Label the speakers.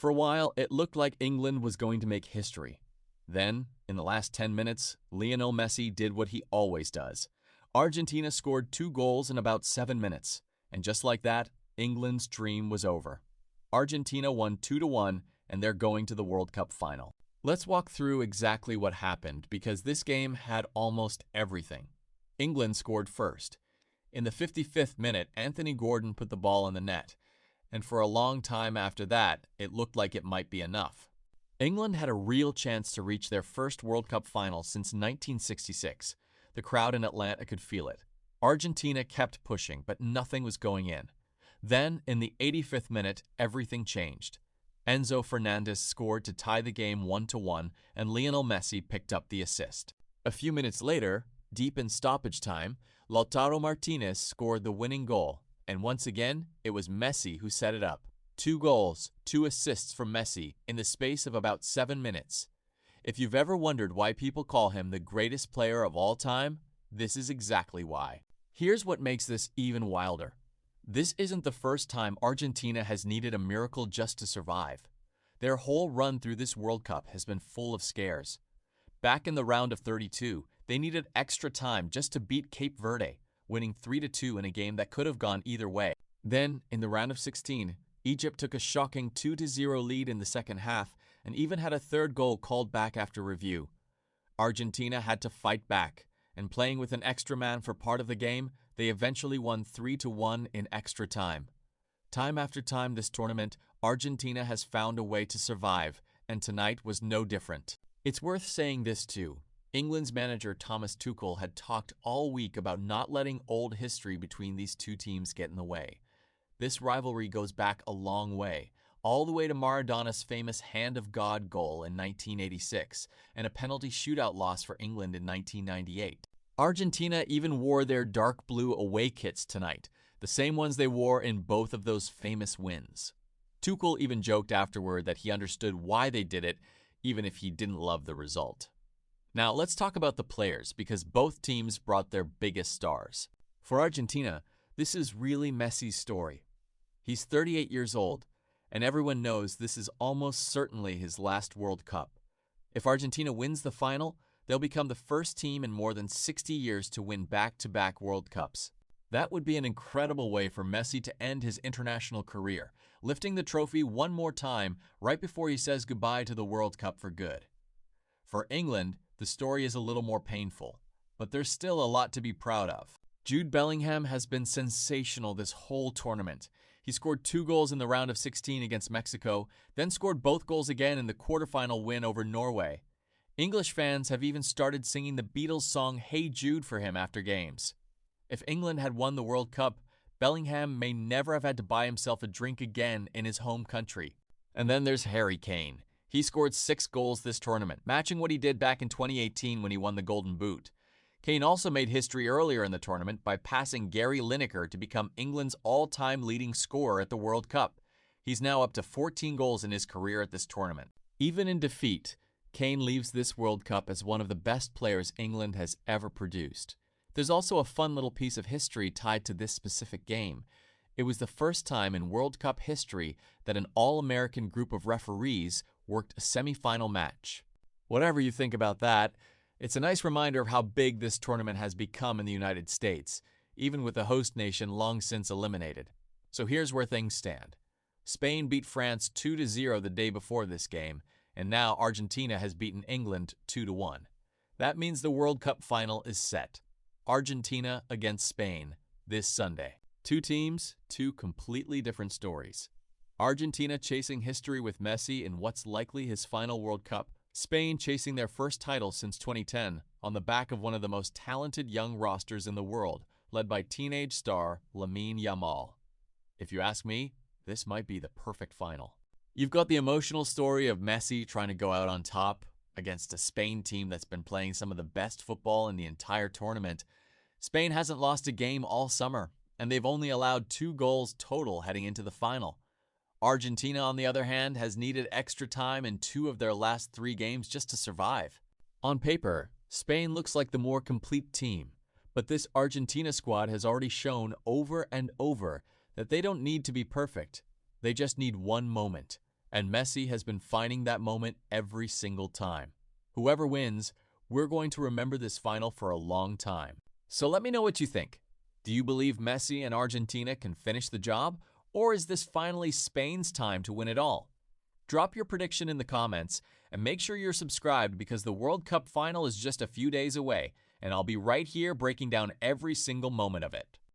Speaker 1: For a while, it looked like England was going to make history. Then, in the last 10 minutes, Lionel Messi did what he always does. Argentina scored 2 goals in about 7 minutes, and just like that, England's dream was over. Argentina won 2-1, and they're going to the World Cup final. Let's walk through exactly what happened, because this game had almost everything. England scored first. In the 55th minute, Anthony Gordon put the ball in the net, and for a long time after that, it looked like it might be enough. England had a real chance to reach their first World Cup final since 1966. The crowd in Atlanta could feel it. Argentina kept pushing, but nothing was going in. Then, in the 85th minute, everything changed. Enzo Fernández scored to tie the game 1-1, and Lionel Messi picked up the assist. A few minutes later, deep in stoppage time, Lautaro Martínez scored the winning goal, and once again, it was Messi who set it up. 2 goals, 2 assists from Messi in the space of about 7 minutes. If you've ever wondered why people call him the greatest player of all time, this is exactly why. Here's what makes this even wilder. This isn't the first time Argentina has needed a miracle just to survive. Their whole run through this World Cup has been full of scares. Back in the round of 32, they needed extra time just to beat Cape Verde, winning 3-2 in a game that could have gone either way. Then, in the round of 16, Egypt took a shocking 2-0 lead in the second half and even had a third goal called back after review. Argentina had to fight back, and playing with an extra man for part of the game, they eventually won 3-1 in extra time. Time after time this tournament, Argentina has found a way to survive, and tonight was no different. It's worth saying this too. England's manager Thomas Tuchel had talked all week about not letting old history between these two teams get in the way. This rivalry goes back a long way, all the way to Maradona's famous Hand of God goal in 1986 and a penalty shootout loss for England in 1998. Argentina even wore their dark blue away kits tonight, the same ones they wore in both of those famous wins. Tuchel even joked afterward that he understood why they did it, even if he didn't love the result. Now let's talk about the players, because both teams brought their biggest stars. For Argentina, this is really Messi's story. He's 38 years old, and everyone knows this is almost certainly his last World Cup. If Argentina wins the final, they'll become the first team in more than 60 years to win back-to-back World Cups. That would be an incredible way for Messi to end his international career, lifting the trophy one more time right before he says goodbye to the World Cup for good. For England, the story is a little more painful, but there's still a lot to be proud of. Jude Bellingham has been sensational this whole tournament. He scored 2 goals in the round of 16 against Mexico, then scored both goals again in the quarterfinal win over Norway. English fans have even started singing the Beatles song Hey Jude for him after games. If England had won the World Cup, Bellingham may never have had to buy himself a drink again in his home country. And then there's Harry Kane. He scored 6 goals this tournament, matching what he did back in 2018 when he won the Golden Boot. Kane also made history earlier in the tournament by passing Gary Lineker to become England's all-time leading scorer at the World Cup. He's now up to 14 goals in his career at this tournament. Even in defeat, Kane leaves this World Cup as one of the best players England has ever produced. There's also a fun little piece of history tied to this specific game. It was the first time in World Cup history that an all-American group of referees worked a semi-final match. Whatever you think about that, it's a nice reminder of how big this tournament has become in the United States, even with the host nation long since eliminated. So here's where things stand. Spain beat France 2-0 the day before this game, and now Argentina has beaten England 2-1. That means the World Cup final is set. Argentina against Spain this Sunday. 2 teams, 2 completely different stories. Argentina chasing history with Messi in what's likely his final World Cup. Spain chasing their first title since 2010 on the back of one of the most talented young rosters in the world, led by teenage star Lamine Yamal. If you ask me, this might be the perfect final. You've got the emotional story of Messi trying to go out on top against a Spain team that's been playing some of the best football in the entire tournament. Spain hasn't lost a game all summer, and they've only allowed 2 goals total heading into the final. Argentina, on the other hand, has needed extra time in 2 of their last 3 games just to survive. On paper, Spain looks like the more complete team, but this Argentina squad has already shown over and over that they don't need to be perfect. They just need one moment, And Messi has been finding that moment every single time. Whoever wins, we're going to remember this final for a long time. So let me know what you think. Do you believe Messi and Argentina can finish the job, or is this finally Spain's time to win it all? Drop your prediction in the comments and make sure you're subscribed because the World Cup final is just a few days away, and I'll be right here breaking down every single moment of it.